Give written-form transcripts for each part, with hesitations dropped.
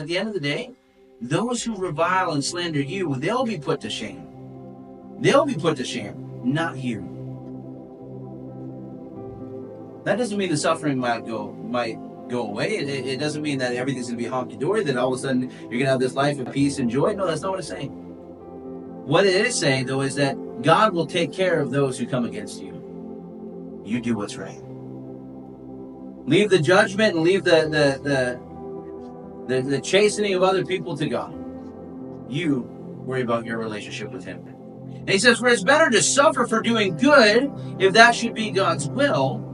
At the end of the day, those who revile and slander you, they'll be put to shame. They'll be put to shame, not you. That doesn't mean the suffering might go away. It doesn't mean that everything's going to be honky-dory, that all of a sudden you're going to have this life of peace and joy. No, that's not what it's saying. What it is saying, though, is that God will take care of those who come against you. You do what's right. Leave the judgment and leave the chastening of other people to God. You worry about your relationship with Him. And He says, for it's better to suffer for doing good, if that should be God's will,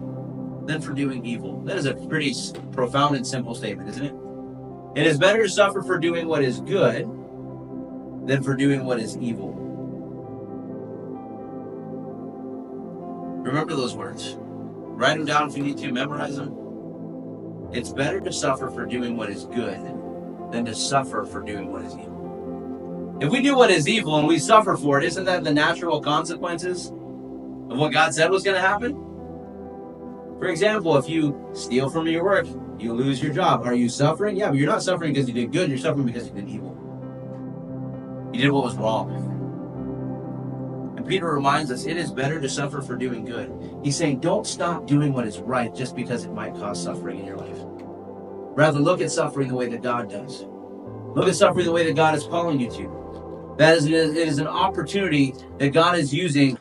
than for doing evil. That is a pretty profound and simple statement, isn't it? It is better to suffer for doing what is good than for doing what is evil. Remember those words. Write them down if you need to. Memorize them. It's better to suffer for doing what is good than to suffer for doing what is evil. If we do what is evil and we suffer for it, isn't that the natural consequences of what God said was going to happen? For example, if you steal from your work, you lose your job. Are you suffering? Yeah, but you're not suffering because you did good. You're suffering because you did evil. You did what was wrong. And Peter reminds us, it is better to suffer for doing good. He's saying, don't stop doing what is right just because it might cause suffering in your life. Rather, look at suffering the way that God does. Look at suffering the way that God is calling you to. It is an opportunity that God is using